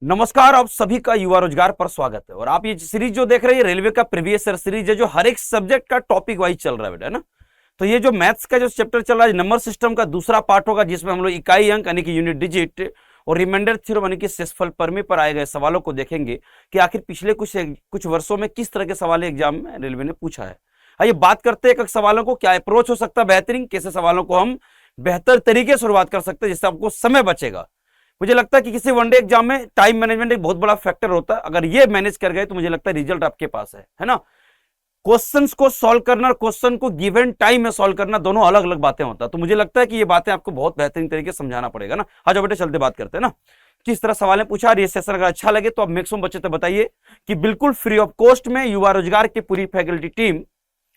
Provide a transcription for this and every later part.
नमस्कार, आप सभी का युवा रोजगार पर स्वागत है। और आप ये सीरीज जो देख रहे हैं रेलवे का प्रीवियस ईयर सीरीज है, जो हर एक सब्जेक्ट का टॉपिक वाइज चल रहा है बेटा, है ना। तो ये जो मैथ्स का जो चैप्टर चल रहा है, नंबर सिस्टम का दूसरा पार्ट होगा, जिसमें हम लोग इकाई अंक यानी कि यूनिट डिजिट और रिमाइंडर थ्योरम यानी कि शेषफल प्रमेय पर आए गए सवालों को देखेंगे कि आखिर पिछले कुछ वर्षों में किस तरह के सवाल एग्जाम में रेलवे ने पूछा है। आइए बात करते हैं एक सवालों को क्या अप्रोच हो सकता है बेहतरीन, कैसे सवालों को हम बेहतर तरीके से शुरुआत कर सकते हैं जिससे आपको समय बचेगा। मुझे लगता है कि किसी वनडे एग्जाम में टाइम मैनेजमेंट एक बहुत बड़ा फैक्टर होता है। अगर ये मैनेज कर गए तो मुझे लगता है रिजल्ट आपके पास है ना। क्वेश्चंस को सॉल्व करना और क्वेश्चन को गिवन टाइम में सॉल्व करना दोनों अलग अलग बातें होता है। तो मुझे लगता है कि ये बातें आपको बहुत बेहतरीन तरीके से समझाना पड़ेगा ना। आ जाओ बेटे चलते बात करते हैं ना किस तरह सवाल पूछा। ये सेशन अगर अच्छा लगे तो आप मैक्सिमम बच्चे तो बताइए कि बिल्कुल फ्री ऑफ कॉस्ट में युवा रोजगार की पूरी फैकल्टी टीम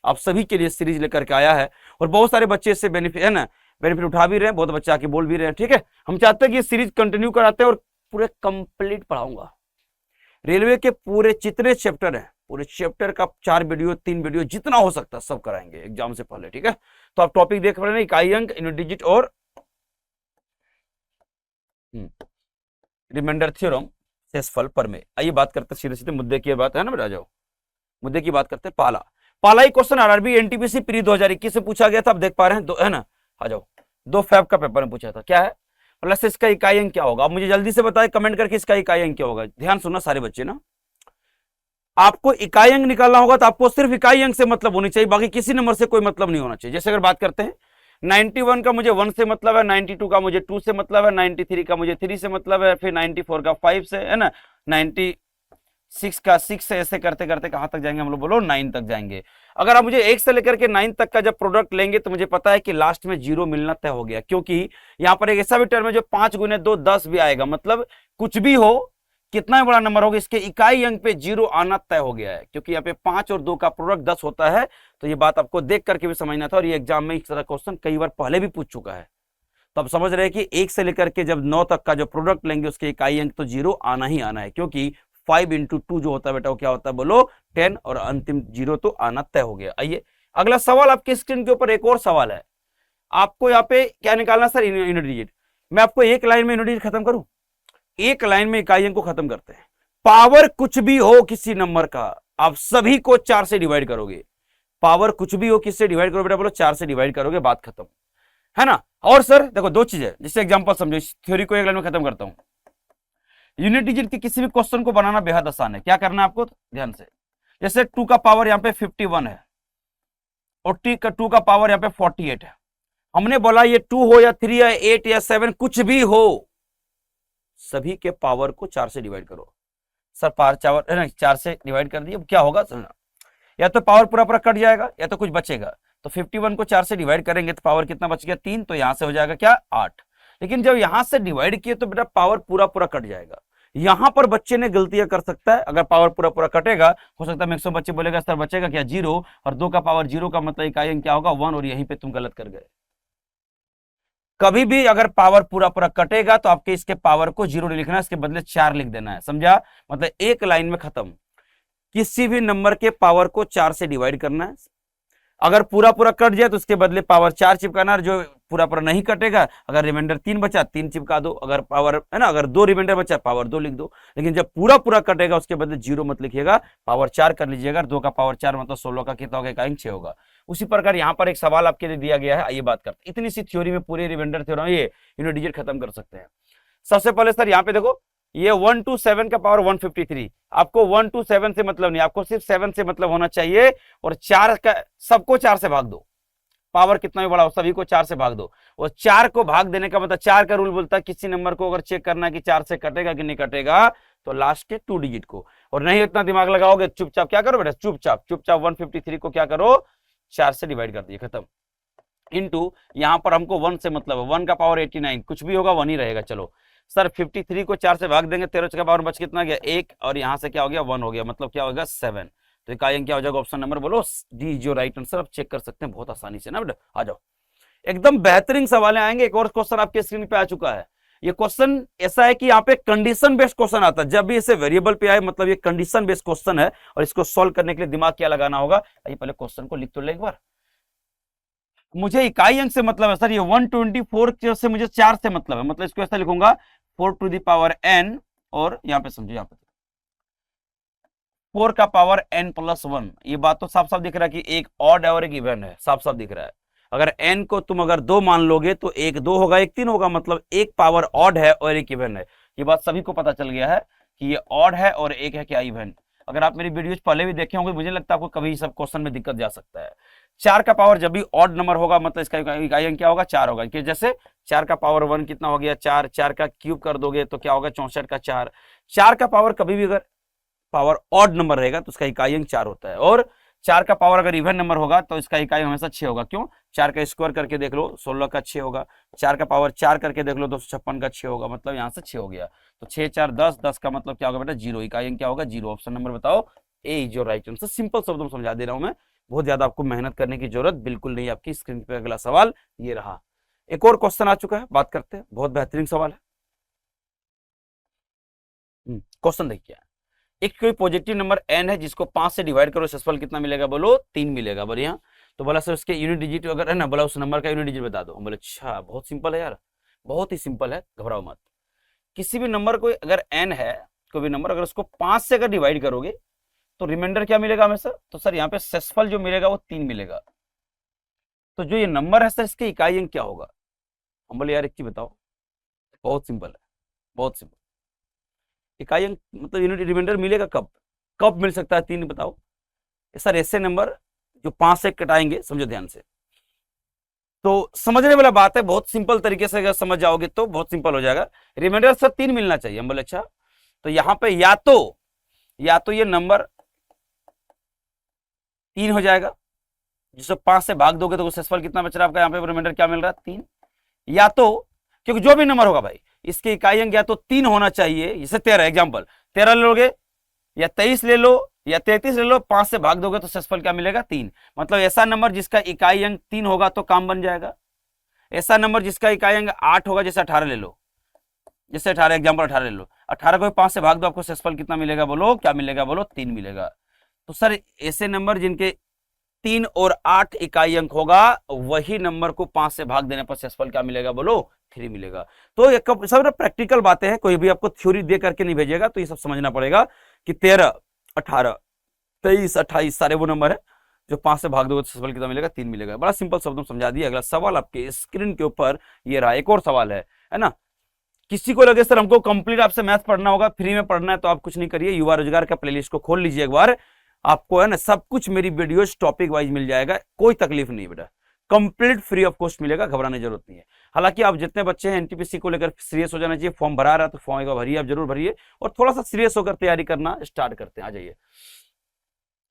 आप सभी के लिए सीरीज लेकर के आया है और बहुत सारे बच्चे इससे बेनिफिट है ना, बेनिफिट उठा भी रहे हैं, बहुत बच्चे आके बोल भी रहे हैं। ठीक है, हम चाहते हैं कि ये सीरीज कंटिन्यू कराते हैं और पूरे कंप्लीट पढ़ाऊंगा। रेलवे के पूरे जितने चैप्टर हैं, पूरे चैप्टर का 4 वीडियो 3 वीडियो जितना हो सकता है सब कराएंगे एग्जाम से पहले। ठीक है, तो आप टॉपिक देख रहे हैं इकाई अंक, यूनिट डिजिट और रिमाइंडर थ्योरम, शेषफल प्रमेय। आइए बात करते हैं सीधे सीधे मुद्दे की बात है ना बेटा। जाओ मुद्दे की बात करते हैं। पहला ही क्वेश्चन आरआरबी एनटीपीसी प्री 2021 से पूछा गया था, आप देख पा रहे हैं, है ना। आ जाओ 2 फैब का पेपर में पूछा था, क्या है प्लस इसका इकाई अंक क्या होगा। आप मुझे जल्दी से बताएं कमेंट करके इसका इकाई अंक क्या होगा। ध्यान सुनना सारे बच्चे ना, आपको इकाई अंक निकालना होगा तो आपको सिर्फ इकाई अंक से मतलब होनी चाहिए, बाकी किसी नंबर से कोई मतलब नहीं होना चाहिए। जैसे अगर बात करते हैं 91 का मुझे 1 से मतलब है, 92 का मुझे 2 से मतलब है, 93 का मुझे 3 से मतलब है, फिर 94 का 5 से, है ना, 96 का 6 से, ऐसे करते करते कहां तक जाएंगे हम लोग, बोलो 9 तक जाएंगे। अगर आप मुझे 1 से लेकर के 9 तक का जब प्रोडक्ट लेंगे तो मुझे पता है कि लास्ट में 0 मिलना तय हो गया, क्योंकि यहां पर एक ऐसा भी टर्म है जो 5 गुने 2 10 भी आएगा। मतलब कुछ भी हो, कितना बड़ा नंबर होगा, इसके इकाई अंक पे 0 आना तय हो गया है, क्योंकि यहाँ पे 5 और 2 का प्रोडक्ट 10 होता है। तो ये बात आपको देख करके भी समझना था, और ये एग्जाम में इस तरह क्वेश्चन कई बार पहले भी पूछ चुका है। तो आप समझ रहे हैं कि 1 से लेकर के जब 9 तक का जो प्रोडक्ट लेंगे उसके इकाई अंक तो 0 आना ही आना है, क्योंकि 5 × 2 जो होता है बेटा वो क्या होता है, बोलो 10, और अंतिम 0 तो आना तय हो गया। आइए अगला सवाल आपके स्क्रीन के ऊपर एक और सवाल है। आपको यहाँ पे क्या निकालना सर, यूनिट डिजिट। मैं आपको एक लाइन में यूनिट डिजिट खत्म करूं, एक लाइन में इकाई अंक को खत्म करते हैं। पावर कुछ भी हो किसी नंबर का, आप सभी को 4 से डिवाइड करोगे। पावर कुछ भी हो किससे डिवाइड करोगे बेटा, बोलो 4 से डिवाइड करोगे, बात खत्म, है ना। और सर देखो 2 चीजें, जिससे एग्जांपल समझो, इस थ्योरी को एक लाइन में खत्म करता हूं। यूनिट डिजिट के किसी भी क्वेश्चन को बनाना बेहद आसान है। क्या करना है आपको, ध्यान से। जैसे 2 का पावर यहाँ पे 51 है और 2 का पावर यहाँ पे 48 है। हमने बोला ये 2 हो या 3 या 8 या 7 कुछ भी हो, सभी के पावर को 4 से डिवाइड करो। सर पावर 4 से डिवाइड कर दिए, क्या होगा सुनना, या तो पावर पूरा पूरा कट जाएगा या तो कुछ बचेगा। तो 51 को 4 से डिवाइड करेंगे तो पावर कितना बच गया, 3, तो यहां से हो जाएगा क्या, 8। लेकिन जब यहां से डिवाइड किए तो बेटा पावर पूरा पूरा कट जाएगा। यहां पर बच्चे ने गलतियां कर सकता है, अगर पावर पूरा पूरा कटेगा हो सकता है मैक्सिमम बच्चे बोलेगा सर बचेगा क्या, 0, और 2 का पावर 0 का मतलब इकाई अंक क्या होगा, 1, और यहीं पे तुम गलत कर गए। कभी भी अगर पावर पूरा पूरा कटेगा तो आपके इसके पावर को 0 नहीं लिखना है, इसके बदले 4 लिख देना है, समझा। मतलब एक लाइन में खत्म। किसी भी नंबर के पावर को 4 से डिवाइड करना है। अगर पूरा पूरा कट जाए तो उसके बदले पावर 4 चिपकाना, जो पूरा पूरा नहीं कटेगा, अगर रिमाइंडर 3 बचा 3 चिपका दो, अगर पावर है ना, अगर 2 रिमाइंडर बचा पावर 2 लिख दो। लेकिन जब पूरा पूरा कटेगा उसके बदले 0 मत लिखिएगा, पावर 4 कर लीजिएगा। 2 का पावर 4 मतलब 16 का कितना होगा, इकाई अंक 6 होगा। उसी प्रकार यहाँ पर एक सवाल आपके लिए दिया गया है, आइए बात करते हैं। इतनी सी थ्योरी में पूरे रिमाइंडर थ्योरम ये यूनिट डिजिट खत्म कर सकते हैं। सबसे पहले सर यहाँ पे देखो, ये 1 to 7 का पावर 153। आपको 1 to 7 से मतलब नहीं, आपको सिर्फ 7 से मतलब होना चाहिए। और 4 का सबको 4 से भाग दो, पावर कितना भी बड़ा हो सभी को 4 से भाग दो। और 4 को भाग देने का मतलब 4 का रूल बोलता है किसी नंबर को अगर चेक करना है कि 4 से कटेगा कि नहीं कटेगा, तो लास्ट के 2 डिजिट को। और नहीं इतना दिमाग लगाओगे, चुपचाप क्या करो बेटा, चुपचाप 153 को क्या करो, 4 से डिवाइड कर दिए, खत्म। इनटू यहां पर हमको 1 से मतलब है, 1 का पावर 89, कुछ भी होगा 1 ही रहेगा। चलो सर 53 को 4 से भाग देंगे, 13 का पावर बच कितना गया, 1, और यहां से क्या हो गया, 1 हो गया, मतलब क्या होगा, 7। तो इकाई अंक क्या हो जाएगा, ऑप्शन नंबर बोलो डी, जो राइट आंसर। आप चेक कर सकते हैं बहुत आसानी से ना बेटा। आ जाओ एकदम बेहतरीन सवाल आएंगे। एक और क्वेश्चन आपके स्क्रीन पे आ चुका है। ये क्वेश्चन ऐसा है कि यहाँ पे कंडीशन बेस्ड क्वेश्चन आता है। जब भी इसे वेरिएबल पे आए मतलब ये कंडीशन बेस्ड क्वेश्चन है, और इसको सोल्व करने के लिए दिमाग क्या लगाना होगा। आइए पहले क्वेश्चन को लिख तो ले एक बार। मुझे इकाई अंक से मतलब है सर, ये 124 से मुझे 4 से मतलब है, मतलब इसको ऐसा लिखूंगा 4 to the power n और यहाँ पे समझो, यहाँ पे 4 का पावर n+1, ये बात तो साफ साफ दिख रहा है कि एक ऑड है और एक इवन है, साफ साफ दिख रहा है। अगर n को तुम अगर 2 मान लोगे तो एक 2 होगा, एक 3 होगा, मतलब एक पावर ऑड है और एक इवन है। ये बात सभी को पता चल गया है कि ये ऑड है और एक है क्या, इवन। अगर आप मेरी वीडियोज पहले भी देखे होंगे, मुझे लगता है आपको कभी सब क्वेश्चन में दिक्कत जा सकता है। 4 का पावर जब भी ऑड नंबर होगा मतलब इसका इकाई अंक क्या होगा, 4 होगा। कि जैसे 4 का पावर 1 कितना हो गया, 4, 4 का क्यूब कर दोगे तो क्या होगा, 64 का 4। 4 का पावर कभी भी अगर पावर ऑड नंबर रहेगा तो उसका इकाई अंक 4 होता है, और 4 का पावर अगर इवन नंबर होगा तो इसका इकाई हमेशा 6 होगा। क्यों, 4 का स्क्वायर करके देख लो 16 का 6 होगा, 4 का पावर 4 करके देख लो 256 का 6 होगा, मतलब यहाँ से 6 हो गया। तो 6 4 10, 10 का मतलब क्या होगा बेटा, 0, इकाई अंक क्या होगा, 0। ऑप्शन नंबर बताओ ए जो राइट आंसर। सिंपल शब्दों में समझा दे रहा हूं मैं, बहुत ज्यादा आपको मेहनत करने की जरूरत बिल्कुल नहीं। आपकी स्क्रीन पे अगला सवाल ये रहा। एक और क्वेश्चन आ चुका है, बात करते हैं, बहुत बेहतरीन सवाल है। क्वेश्चन देखिए, एक कोई पॉजिटिव नंबर n है जिसको 5 से डिवाइड करो, शेषफल कितना मिलेगा, बोलो 3 मिलेगा। बढ़िया। तो बोला सर उसके यूनिट डिजिट अगर है ना, बोला उस नंबर का यूनिट डिजिट बता दो। हम बोले अच्छा बहुत सिंपल है यार, बहुत ही सिंपल है, घबराओ मत। किसी भी नंबर को अगर n है, कोई भी नंबर अगर उसको 5 से अगर डिवाइड करोगे तो रिमाइंडर क्या मिलेगा हमेशा, तो सर यहाँ पे शेषफल जो मिलेगा वो 3 मिलेगा। तो जो ये नंबर है सर इसके इकाई अंक क्या होगा। हम बोले यार एक चीज बताओ, बहुत सिंपल है, बहुत सिंपल। इकाई अंक मतलब यूनिट रिमाइंडर मिलेगा कब, कब मिल सकता है 3, बताओ। सर ऐसे नंबर जो 5 से कटाएंगे, समझो ध्यान से, तो समझने वाला बात है, बहुत सिंपल तरीके से अगर समझ जाओगे तो बहुत सिंपल हो जाएगा। रिमाइंडर सर 3 मिलना चाहिए। हम बोले अच्छा, तो यहाँ पे या तो ये नंबर 3 हो जाएगा, जिसको 5 से भाग दोगे तो शेषफल कितना बच रहा है आपका, यहाँ पे रिमाइंडर क्या मिल रहा है 3। या तो क्योंकि जो भी नंबर होगा भाई इसके इकाई अंक या तो 3 होना चाहिए, जैसे 13 एग्जांपल 13 ले लोगे, या 23 ले लो, या 33 ले लो, 5 से भाग दोगे तो शेषफल क्या मिलेगा 3। मतलब ऐसा नंबर जिसका इकाई अंक 3 होगा तो काम बन जाएगा। ऐसा नंबर जिसका इकाई अंक 8 होगा, जैसे 18 ले लो, जैसे 18 एग्जाम्पल 18 ले लो, 18 को 5 से भाग दो, आपको शेषफल कितना मिलेगा, बोलो क्या मिलेगा, बोलो 3 मिलेगा। तो सर ऐसे नंबर जिनके 3 और 8 इकाई अंक होगा, वही नंबर को 5 से भाग देने पर शेषफल क्या मिलेगा, बोलो 3 मिलेगा। तो ये सब प्रैक्टिकल बातें हैं, कोई भी आपको थ्योरी दे करके नहीं भेजेगा, तो ये सब समझना पड़ेगा कि 13, 18, 23, 28 सारे वो नंबर है जो 5 से भाग दोगे तो शेषफल कितना मिलेगा, 3 मिलेगा। बड़ा सिंपल शब्दों में समझा दिया। अगला सवाल आपके स्क्रीन के ऊपर ये रहा, एक और सवाल है ना। किसी को लगे सर हमको कंप्लीट आपसे मैथ पढ़ना होगा, फ्री में पढ़ना है, तो आप कुछ नहीं करिए, युवा रोजगार का प्लेलिस्ट को खोल लीजिए एक बार, आपको है ना सब कुछ मेरी वीडियोस टॉपिक वाइज मिल जाएगा, कोई तकलीफ नहीं बेटा, कंप्लीट फ्री ऑफ कॉस्ट मिलेगा, घबराने की जरूरत नहीं है। हालांकि आप जितने बच्चे हैं एनटीपीसी को लेकर सीरियस हो जाना चाहिए, फॉर्म भरा रहा है तो फॉर्म एक बार भरिए, आप जरूर भरिए, और थोड़ा सा सीरियस होकर तैयारी करना स्टार्ट करते हैं। आ जाइए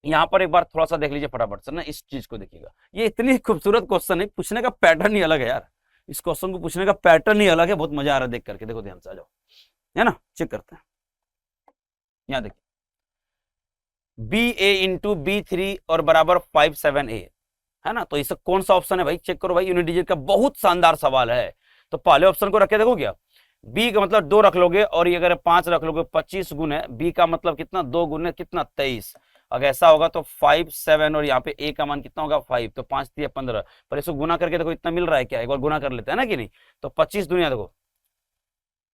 यहाँ पर एक बार थोड़ा सा देख लीजिए फटाफट से ना, इस चीज को देखिएगा, ये इतनी खूबसूरत क्वेश्चन है, पूछने का पैटर्न ही अलग है यार, इस क्वेश्चन को पूछने का पैटर्न ही अलग है, बहुत मजा आ रहा है देख करके। देखो ध्यान से आ जाओ, है ना, चेक करते हैं। यहाँ देखिए BA इंटू B3 और बराबर 57A है ना, तो इसका कौन सा ऑप्शन है भाई, चेक करो भाई, यूनिट डिजिट का बहुत शानदार सवाल है। तो पहले ऑप्शन को रखे देखो क्या, B का मतलब 2 रख लोगे, और ये अगर 5 रख लोगे 25 गुण है, B का मतलब कितना 2 गुण है कितना 23। अगर ऐसा होगा तो 5 7 और यहाँ पे A का मान कितना होगा 5, तो 5 3 15, पर इसको गुना करके देखो इतना मिल रहा है क्या, एक बार गुना कर लेते हैं ना कि नहीं। तो 25 दुनिया देखो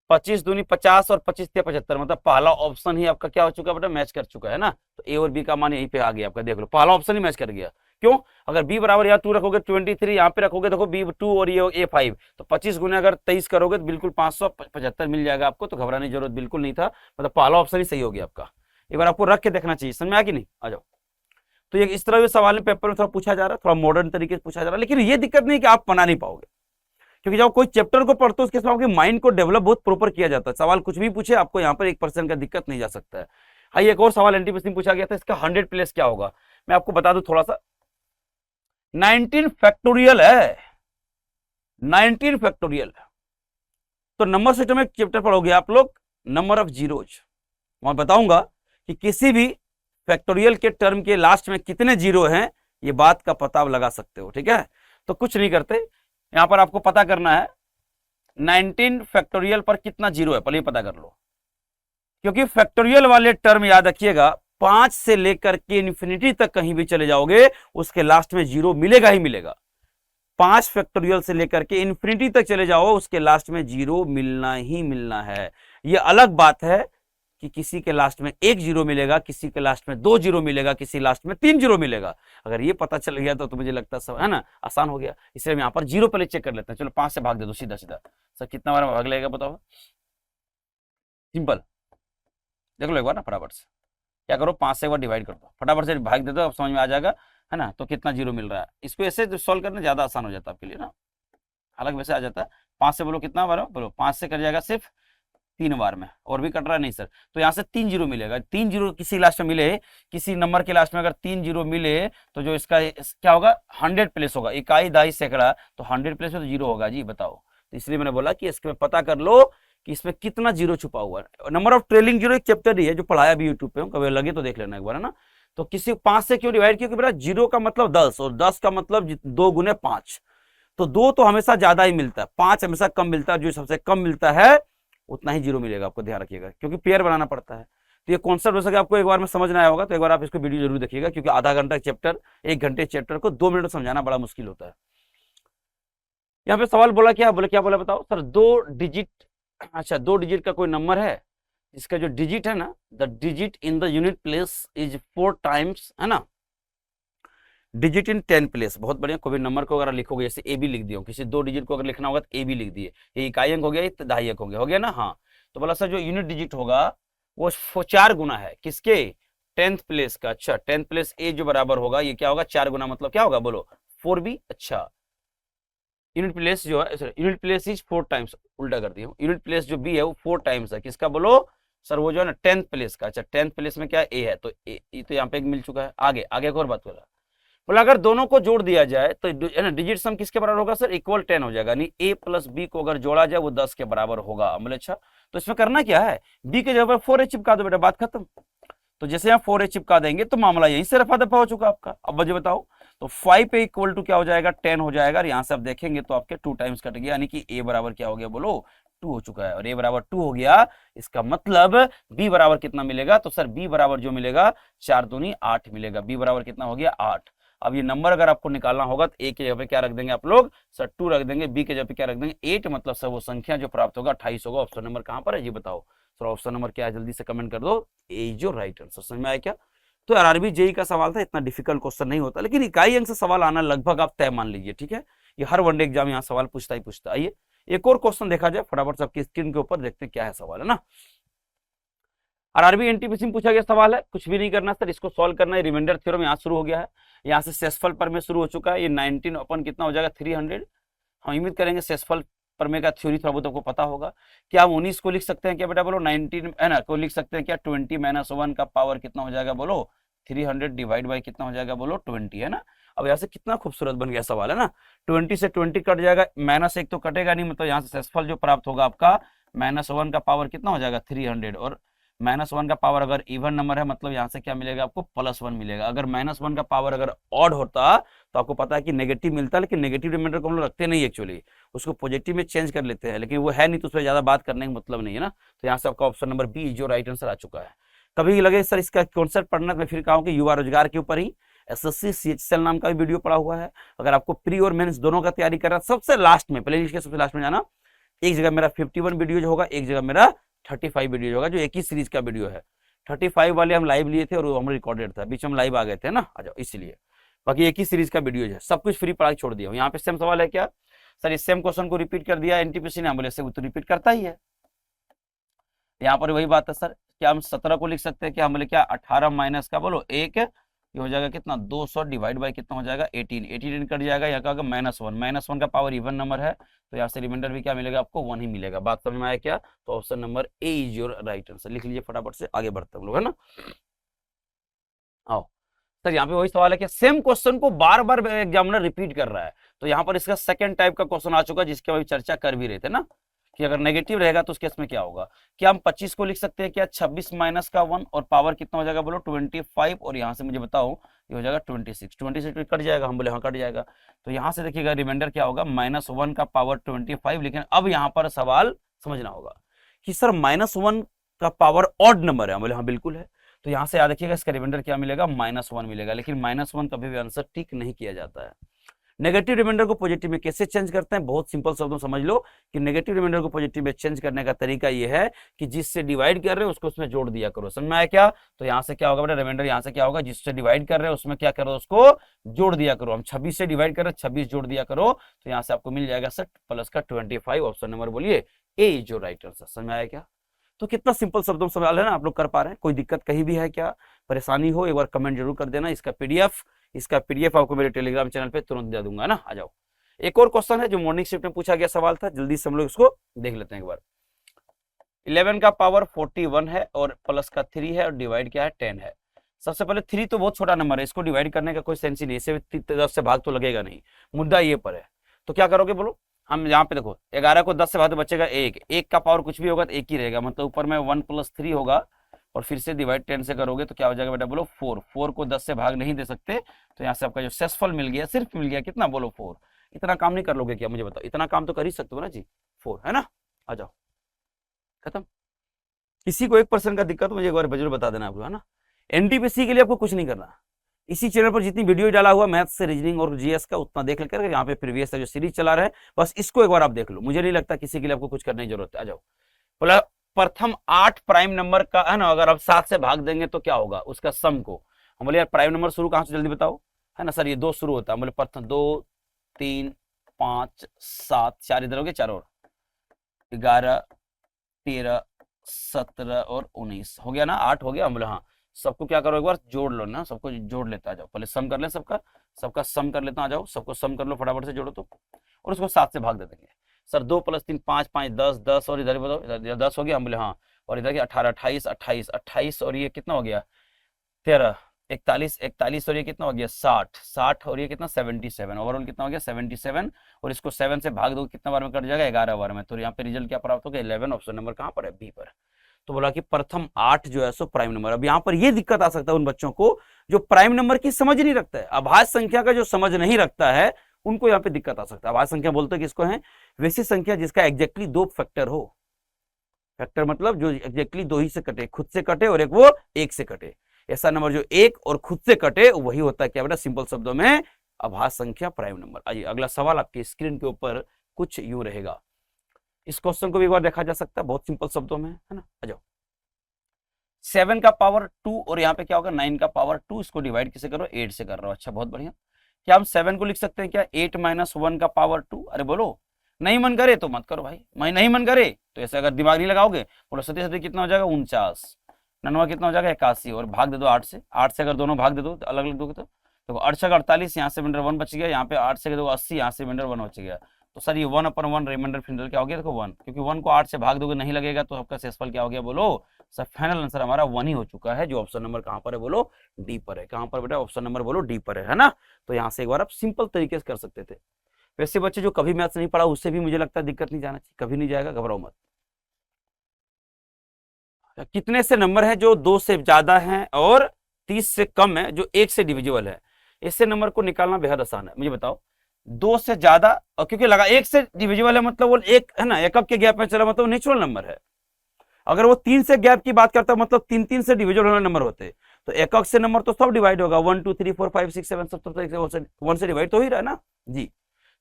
25 दूनी 50 और 25 3 75, मतलब पहला ऑप्शन ही आपका क्या हो चुका है बेटा, मैच कर चुका है ना। तो ए और बी का मान यहीं पे आ गया आपका, देख लो पहला ऑप्शन ही मैच कर गया। क्यों, अगर बी बराबर यहाँ 2 रखोगे 23, यहाँ पे रखोगे देखो B2 और ये A5, तो 25 गुना अगर 23 करोगे तो बिल्कुल 575 मिल जाएगा आपको, तो घबराने की जरूरत बिल्कुल नहीं था, मतलब पहला ऑप्शन ही सही हो गया आपका। एक बार आपको रख के देखना चाहिए, समझ में आया कि नहीं, आ जाओ। तो ये इस तरह के सवाल पेपर में थोड़ा पूछा जा रहा है, थोड़ा मॉडर्न तरीके से पूछा जा रहा है, लेकिन ये दिक्कत नहीं कि आप बना नहीं पाओगे, क्योंकि जब कोई चैप्टर को पढ़ते हो उसके साथ आपके माइंड को डेवलप बहुत प्रॉपर किया जाता है। सवाल कुछ भी पूछे आपको यहाँ पर 1% का दिक्कत नहीं जा सकता है। आइए एक और सवाल एनटीपीसी में पूछा गया था, इसका 100 प्लस क्या होगा, मैं आपको बता दूं थोड़ा सा। 19 फैक्टोरियल है, 19 फैक्टोरियल। तो नंबर सिस्टम में चैप्टर पढ़ोगे आप लोग, नंबर ऑफ जीरोज, मैं बताऊंगा कि किसी भी फैक्टोरियल के टर्म के लास्ट में कितने जीरो हैं, ये बात का पता आप लगा सकते हो, ठीक है। तो कुछ नहीं करते, यहां पर आपको पता करना है 19 फैक्टोरियल पर कितना जीरो है, पहले पता कर लो, क्योंकि फैक्टोरियल वाले टर्म याद रखिएगा 5 से लेकर के इन्फिनिटी तक कहीं भी चले जाओगे उसके लास्ट में जीरो मिलेगा ही मिलेगा। 5 फैक्टोरियल से लेकर के इन्फिनिटी तक चले जाओ उसके लास्ट में जीरो मिलना ही मिलना है। यह अलग बात है कि किसी के लास्ट में 1 जीरो मिलेगा, किसी के लास्ट में 2 जीरो मिलेगा, किसी लास्ट में 3 जीरो मिलेगा। अगर ये पता चल गया तो मुझे लगता सब है ना आसान हो गया। इसलिए हम यहाँ पर जीरो पहले चेक कर लेते हैं। चलो 5 से भाग दे दो सीधा सीधा। सर कितना बार भाग लेगा बताओ? सिंपल, देख लो एक बार ना फटाफट से। क्या करो, 5 से एक बार डिवाइड कर दो, फटाफट से भाग दे दो, अब समझ में आ जाएगा है ना। तो कितना जीरो मिल रहा है, इसको ऐसे सॉल्व करना ज्यादा आसान हो जाता है आपके लिए ना। हालांकि वैसे आ जाता है। 5 से बोलो कितना बार, बोलो 5 से कर जाएगा सिर्फ 3 बार में, और भी कट रहा है नहीं सर। तो यहाँ से 3 जीरो मिलेगा। 3 जीरो किसी लास्ट में मिले, किसी नंबर के लास्ट में अगर 3 जीरो मिले तो जो इसका क्या होगा, 100 प्लेस होगा। इकाई दहाई सैकड़ा, तो 100 प्लेस में तो जीरो होगा जी, बताओ। तो इसलिए मैंने बोला कि इसके पता कर लो कि इसमें कितना जीरो छुपा हुआ है। नंबर ऑफ ट्रेलिंग जीरो एक चैप्टर ही है जो पढ़ाया भी यूट्यूब पे, कभी लगे तो देख लेना एक बार है ना। तो किसी 5 से क्यों डिवाइड किया, बेटा जीरो का मतलब 10 और 10 का मतलब 2 गुने 5। तो 2 तो हमेशा ज्यादा ही मिलता है, 5 हमेशा कम मिलता है। जो सबसे कम मिलता है उतना ही जीरो मिलेगा, आपको ध्यान रखिएगा, क्योंकि पेयर बनाना पड़ता है। तो ये कॉन्सेप्ट हो सके आपको एक बार में समझ में आया होगा, तो एक बार आप इसको वीडियो जरूर देखिएगा, क्योंकि आधा घंटा चैप्टर, 1 घंटे चैप्टर को 2 मिनट में समझाना बड़ा मुश्किल होता है। यहाँ पे सवाल बोला क्या बोला बताओ सर? 2 डिजिट, अच्छा 2 डिजिट का कोई नंबर है, इसका जो डिजिट है ना, the digit in the unit place is 4 times, है ना, डिजिट इन 10 प्लेस। बहुत बढ़िया। कोई भी नंबर को अगर लिखोगे, जैसे ए बी लिख दिया, किसी 2 डिजिट को अगर लिखना होगा तो ए बी लिख दिए, ये इकाई अंक हो गया, ये दहाई अंक हो गया ना। हाँ, तो बोला सर जो यूनिट डिजिट होगा वो 4 गुना है किसके, 10th प्लेस का। अच्छा 10th प्लेस ए जो बराबर होगा, ये क्या होगा, 4 गुना, मतलब क्या होगा बोलो, 4b। अच्छा यूनिट प्लेस जो है, यूनिट प्लेस इज 4 टाइम्स, उल्टा कर दिया, यूनिट प्लेस जो बी है वो 4 टाइम्स है किसका बोलो सर, वो जो है ना 10th प्लेस का। अच्छा 10th प्लेस में क्या ए है, तो ए तो यहाँ पे एक मिल चुका है। आगे आगे एक और बात बोला, बोला अगर दोनों को जोड़ दिया जाए तो है ना डिजिट सम किसके बराबर होगा सर, इक्वल 10 हो जाएगा। यानी ए प्लस बी को अगर जोड़ा जाए वो 10 के बराबर होगा। बोले अच्छा, तो इसमें करना क्या है, बी के जगह पर 4a चिपका दो बेटा, बात खत्म। तो जैसे यहाँ 4a चिपका देंगे तो मामला यहीं से रफा दफा हो चुका आपका। अब मुझे बताओ, तो 5 पे इक्वल टू क्या हो जाएगा, 10 हो जाएगा। और यहाँ से आप देखेंगे तो आपके 2 टाइम्स कट गया, यानी कि ए बराबर क्या हो गया बोलो, 2 हो चुका है। और ए बराबर 2 हो गया, इसका मतलब बी बराबर कितना मिलेगा, तो सर बी बराबर जो मिलेगा 4 दूनी 8 मिलेगा। बी बराबर कितना हो गया, 8। अब ये नंबर अगर आपको निकालना होगा तो ए के जगह पे क्या रख देंगे आप लोग सर, 2 रख देंगे, बी के जगह पे क्या रख देंगे 8, मतलब सर वो संख्या जो प्राप्त होगा 28 होगा। ऑप्शन नंबर कहां पर है जी बताओ सर, ऑप्शन नंबर क्या है, जल्दी से कमेंट कर दो, ए जो राइट आंसर। समझ में आया क्या? तो आरआरबी जेई का सवाल था, इतना डिफिकल्ट क्वेश्चन नहीं होता, लेकिन इकाई अंक से सवाल आना लगभग आप तय मान लीजिए, ठीक है। ये हर वनडे एग्जाम यहाँ सवाल पूछता ही पूछता। आइए एक और क्वेश्चन देखा जाए फटाफट, सबकी स्क्रीन के ऊपर देखते हैं क्या है सवाल, है ना। आरआरबी एनटीपीसी में पूछा गया सवाल है, कुछ भी नहीं करना सर, इसको सॉल्व करना है। रिमाइंडर थ्योरम यहाँ शुरू हो गया है, यहाँ से सेसफल प्रमेय शुरू हो चुका है। ये 19 अपन कितना हो जाएगा 300। हम उम्मीद करेंगे सेसफल प्रमेय का थ्योरी थोड़ा बहुत आपको पता होगा। क्या हम 19 को लिख सकते हैं क्या बेटा बोलो, 19 है ना को लिख सकते हैं क्या, 20 - 1 का पावर कितना हो जाएगा बोलो, 300 डिवाइड बाई कितना हो जाएगा बोलो 20, है ना। अब यहाँ से कितना खूबसूरत बन गया सवाल, है ना। 20 से 20 कट जाएगा, -1 तो कटेगा नहीं, मतलब यहाँ से सेसफल जो प्राप्त होगा आपका -1 का पावर कितना हो जाएगा 300, और -1 का पावर अगर इवन नंबर है मतलब यहाँ से क्या मिलेगा आपको +1 मिलेगा। अगर -1 का पावर अगर ऑड होता तो आपको पता है कि नेगेटिव मिलता है, लेकिन नेगेटिव रिमाइंडर को हम लोग रखते नहीं, एक्चुअली उसको पॉजिटिव में चेंज कर लेते हैं, लेकिन वो है नहीं तो उस पर ज्यादा बात करने का मतलब नहीं है ना। तो यहाँ से आपका ऑप्शन नंबर बी जो राइट आंसर आ चुका है। कभी लगे सर इसका कॉन्सेप्ट पढ़ना, मैं फिर कहूँ कि युवा रोजगार के ऊपर ही एसएससी सीएचएसएल नाम का भी वीडियो पड़ा हुआ है। अगर आपको प्री और मेंस दोनों का तैयारी कर रहा है, सबसे लास्ट में प्लेलिस्ट के सबसे लास्ट में जाना, एक जगह मेरा 51 वीडियो होगा, एक जगह मेरा 35 वीडियो होगा, जो एक ही सीरीज का वीडियो है। 35 वाले हम लाइव लिए थे और हम रिकॉर्डेड था, बीच में हम लाइव आ गए थे ना, आ जाओ इसलिए। बाकी एक ही सीरीज का वीडियो है, सब कुछ फ्री पढ़ाई छोड़ दिया। यहाँ पे सेम सवाल है क्या सर, इस सेम क्वेश्चन को रिपीट कर दिया एनटीपीसी ने, बोले से वो तो रिपीट करता ही है। यहाँ पर वही बात है सर, क्या हम 17 को लिख सकते हैं क्या, हम बोले क्या 18 माइनस का बोलो 1, ये हो जाएगा कितना 200 डिवाइड बाई कितना हो जाएगा 18 कट जाएगा, यहाँ का -1 का पावर इवन नंबर है, तो यहाँ से रिमाइंडर भी क्या मिलेगा आपको 1 ही मिलेगा। बात समझ में आया क्या? तो option number A is your right answer, लिख लीजिए फटाफट से, आगे बढ़ते हम लोग, है ना। आओ सर, यहाँ पे वही सवाल है कि सेम क्वेश्चन को बार बार एग्जामिनर रिपीट कर रहा है, तो यहाँ पर इसका सेकंड टाइप का क्वेश्चन आ चुका है, जिसके अभी चर्चा कर भी रहे थे ना, कि अगर नेगेटिव रहेगा तो उस केस में क्या होगा। क्या हम 25 को लिख सकते हैं क्या, 26 माइनस का 1 और पावर कितना हो जाएगा बोलो 25, और यहाँ से मुझे बताओ ये हो जाएगा 26 कट जाएगा, हम बोले हाँ कट जाएगा। तो यहाँ से देखिएगा रिमाइंडर क्या होगा -1 का पावर 25, लेकिन अब यहाँ पर सवाल समझना होगा कि सर -1 का पावर ऑड नंबर है, हम बोले हाँ बिल्कुल है। तो यहाँ से याद रखिएगा इसका रिमाइंडर क्या मिलेगा -1 मिलेगा, लेकिन -1 कभी भी आंसर टिक नहीं किया जाता है। नेगेटिव रिमाइंडर को पॉजिटिव में कैसे चेंज करते हैं, बहुत सिंपल शब्दों समझ लो कि नेगेटिव रिमाइंडर को पॉजिटिव में चेंज करने का तरीका ये है कि जिससे डिवाइड कर रहे हो उसको उसमें जोड़ दिया करो। समझ में आया क्या? तो यहाँ से क्या होगा बेटा, रिमाइंडर यहाँ से क्या होगा, जिससे डिवाइड कर रहे हो उसमें क्या करो, उसको जोड़ दिया करो। हम 26 से डिवाइड कर रहे हैं, 26 जोड़ दिया करो, तो यहाँ से आपको मिल जाएगा 60 प्लस का 25। ऑप्शन नंबर बोलिए ए इज योर राइट आंसर। समझ में आया क्या? तो कितना सिंपल शब्दों में सवाल है ना, आप लोग कर पा रहे हैं? कोई दिक्कत कहीं भी है क्या, परेशानी हो एक बार कमेंट जरूर कर देना। इसका पीडीएफ आपको मेरे टेलीग्राम चैनल पे तुरंत दे दूंगा ना। आ जाओ, एक और क्वेश्चन है जो मॉर्निंग शिफ्ट में पूछा गया सवाल था, जल्दी से हम लोग इसको देख लेते हैं एक बार। 11 का पावर 41 है और प्लस का 3 है और डिवाइड क्या है 10 है। सबसे पहले 3 तो बहुत छोटा नंबर है, इसको डिवाइड करने का कोई सेंस ही नहीं, इसे 10 से भाग तो लगेगा नहीं, मुद्दा ये पर है। तो क्या करोगे बोलो, हम यहाँ पे देखो 11 को 10 से भाग तो बचेगा 1 का पावर कुछ भी होगा तो 1 ही रहेगा, मतलब ऊपर में 1 + 3 होगा और फिर से डिवाइड 10 से करोगे तो क्या हो जाएगा बेटा, बोलो 4 को 10 से भाग नहीं दे सकते, तो यहाँ से आपका जो शेषफल मिल गया, सिर्फ मिल गया कितना, बोलो 4। इतना काम नहीं कर लोगे क्या, मुझे बताओ, इतना काम तो कर ही सकते हो ना जी, 4 है ना। आ जाओ, खत्म। किसी को 1% का दिक्कत मुझे एक बार जरूर बता देना आपको, है ना। एनटीपीसी के लिए आपको कुछ नहीं करना, इसी चैनल पर जितनी वीडियो डाला हुआ मैथ से रीजनिंग और जीएस का उतना देख लेकर यहाँ पे प्रीवियस जो सीरीज चला रहे हैं बस इसको एक बार आप देख लो, मुझे नहीं लगता किसी के लिए आपको कुछ करने की जरूरत है। आ जाओ, प्रथम 8 प्राइम नंबर का है ना, अगर आप 7 से भाग देंगे तो क्या होगा, उसका सम को हम बोले यार प्राइम नंबर शुरू कहाँ से जल्दी बताओ, है ना सर, ये 2 शुरू होता है, बोले प्रथम 2 3 5 7, 4 इधर हो गए, 4 और 11 13 17 और 19 हो गया ना, 8 हो गया। हम बोले हाँ, सबको क्या करो एक बार जोड़ लो ना, सबको जोड़ लेता, आ जाओ पहले सम कर ले, सबका सम कर लेता, आ जाओ सबको सम कर लो फटाफट से जोड़ो तो, और उसको 7 से भाग दे देंगे। सर 2 + 3 5 5 10 10 और इधर बताओ, इधर 10 हो गया, हम बोले हाँ, और इधर 18 28 28 28 और ये कितना हो गया 13 41 41 और ये कितना हो गया 60 60 और ये कितना 77, ओवरऑल कितना हो गया 77, और इसको 7 से भाग दो कितना बार में कट जाएगा 11 बार में, तो यहाँ पे रिजल्ट क्या प्राप्त हो गया 11। ऑप्शन नंबर कहाँ पर है, बी पर। तो बोला कि प्रथम 8 जो है सो प्राइम नंबर। अब यहाँ पर ये दिक्कत आ सकता है उन बच्चों को जो प्राइम नंबर की समझ नहीं रखता है, अभाज्य संख्या का जो समझ नहीं रखता है उनको यहाँ पे दिक्कत आ सकता है। अभाज्य संख्या बोलते हैं किसको है, वैसी संख्या जिसका एग्जैक्टली 2 फैक्टर हो, फैक्टर मतलब जो एग्जैक्टली 2 ही से कटे, खुद से कटे और एक वो 1 से कटे, ऐसा नंबर जो 1 और खुद से कटे वही होता है क्या बेटा, सिंपल शब्दों में अभाज्य संख्या प्राइम नंबर। आइए अगला सवाल आपकी स्क्रीन के ऊपर कुछ यूं रहेगा, इस क्वेश्चन को भी एक बार देखा जा सकता है, बहुत सिंपल शब्दों में है ना। आ जाओ, 7 का पावर 2 और यहाँ पे क्या होगा 9 का पावर 2, इसको डिवाइड किसे करो 8 से कर रहा हूं। अच्छा बहुत बढ़िया, क्या हम 7 को लिख सकते हैं क्या 8 - 1 का पावर 2? अरे बोलो, नहीं मन करे तो मत करो भाई, मैं नहीं मन करे तो ऐसे अगर दिमाग नहीं लगाओगे, बोलो 7 कितना हो जाएगा 49, ननवा कितना हो जाएगा 81, और भाग दे दो 8 से, 8 से अगर दोनों भाग दे दो अलग अलग दोगे तो देखो 8 से 48, यहाँ से रिमाइंडर 1 बच गया, यहाँ पे 8 से 80, यहाँ से रिमाइंडर 1 बच गया, तो सर ये 1/1 रिमाइंडर फिनल क्या हो गया, देखो 1, क्योंकि 1 को 8 से भाग दोगे नहीं लगेगा, तो आपका शेषफल क्या हो गया, बोलो सर फाइनल आंसर हमारा 1 ही हो चुका है, जो ऑप्शन नंबर कहाँ पर है, बोलो डी पर है। कहाँ पर बेटा, ऑप्शन नंबर बोलो डी पर है ना। तो यहाँ से एक बार आप सिंपल तरीके से कर सकते थे। वैसे बच्चे जो कभी मैथ्स नहीं पढ़ा उससे भी मुझे लगता है दिक्कत नहीं जाना चाहिए, कभी नहीं जाएगा, घबराओ मत। कितने से नंबर है जो 2 से ज्यादा है और 30 से कम है जो 1 से डिविजिबल है, इससे नंबर को निकालना बेहद आसान है। मुझे बताओ 2 से ज्यादा, और क्योंकि लगा 1 से डिविजिबल है मतलब वो एक है ना, एकक के गैप में चला मतलब नेचुरल नंबर है। अगर वो 3 से गैप की बात करता मतलब 3 से डिविजिबल होने नंबर होते, तो एकक से नंबर तो सब डिवाइड होगा, 1 2 3 4 5 6 7 सब तो 1 से डिवाइड तो ही रहा ना जी।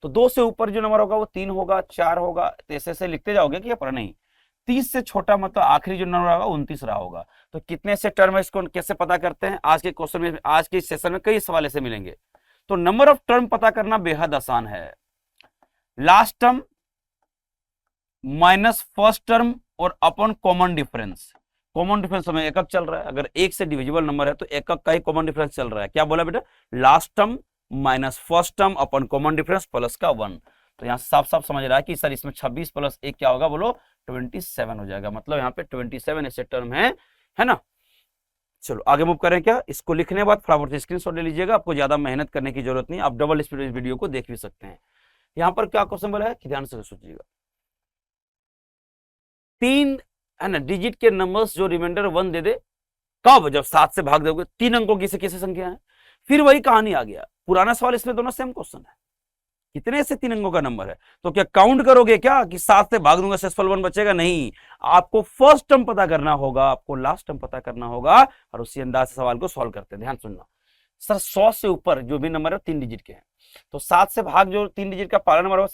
तो 2 से ऊपर जो नंबर होगा वो 3 होगा, 4 होगा, ऐसे ऐसे लिखते जाओगे कि पर नहीं, 30 से छोटा मतलब आखिरी जो नंबर होगा 29 रहा होगा। तो कितने से टर्म है, इसको कैसे पता करते हैं, आज के क्वेश्चन में, आज के सेशन में कई सवाल ऐसे मिलेंगे। तो नंबर ऑफ टर्म पता करना बेहद आसान है, last term minus first term और upon common difference. Common difference में एकक चल रहा है, अगर 1 से डिविजिबल नंबर है तो एकक का ही कॉमन डिफरेंस चल रहा है। क्या बोला बेटा, last term minus first term upon common difference plus का 1। तो यहाँ साफ साफ समझ रहा है कि सर इसमें 26 + 1 क्या होगा, बोलो 27 हो जाएगा, मतलब यहाँ पे 27 ऐसे टर्म है ना। चलो आगे मूव करें क्या, इसको लिखने के बाद फटाफट से स्क्रीनशॉट ले लीजिएगा, आपको ज्यादा मेहनत करने की जरूरत नहीं, आप डबल स्पीड इस वीडियो को देख भी सकते हैं। यहाँ पर क्या क्वेश्चन बोला है कि ध्यान से सोचिएगा, 3 है ना डिजिट के नंबर्स जो रिमाइंडर 1 दे दे, कब, जब 7 से भाग दोगे, 3 अंकों की से कैसे संख्या है, फिर वही कहानी आ गया, पुराना सवाल इसमें दोनों सेम क्वेश्चन है, कितने से 3 अंकों का नंबर है, तो क्या काउंट करोगे क्या कि 7 से भाग दूंगा शेषफल 1 बचेगा, नहीं, आपको फर्स्ट टर्म पता करना होगा, आपको लास्ट टर्म पता करना होगा, और उसी अंदाज से सवाल को सॉल्व करते हैं। ध्यान सुनना, सर 100 से ऊपर जो भी नंबर है 3 डिजिट के हैं, तो 7 से भाग जो 3 डिजिट का पहला नंबर है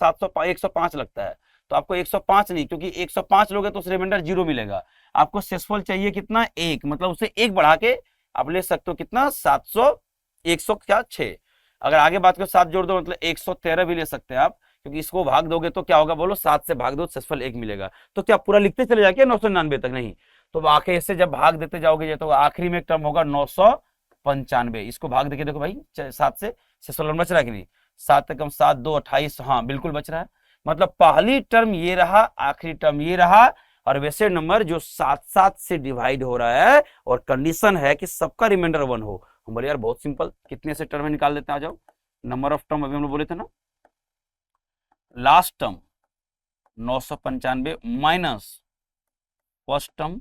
105 लगता है, तो आपको 105 नहीं, क्योंकि 105 लोगे तो उस रिमाइंडर 0 मिलेगा। आपको शेषफल चाहिए कितना, 1, मतलब उसे 1 बढ़ा के आप ले सकते हो कितना, 700, 106। अगर आगे बात करो 7 जोड़ दो मतलब 113 भी ले सकते हैं आप, क्योंकि इसको भाग दोगे तो क्या होगा बोलो, 7 से भाग दो शेषफल 1 मिलेगा। तो क्या पूरा लिखते चले जाके 999 तक, नहीं, तो आखिर से जब भाग देते जाओगे तो आखिरी में एक टर्म होगा 995। इसको भाग देके देखो भाई 7 से शेषफल बच रहा है कि नहीं, 7 से कम 7, 2 28, हाँ बिल्कुल बच रहा है। मतलब पहली टर्म ये रहा, आखिरी टर्म ये रहा, और वैसे नंबर जो 7 से डिवाइड हो रहा है और कंडीशन है कि सबका रिमाइंडर 1 हो। हम बोले यार बहुत सिंपल, कितने से टर्म निकाल देते हैं, आ जाओ। नंबर ऑफ टर्म अभी हम लोग बोले थे ना, last term 995 minus first term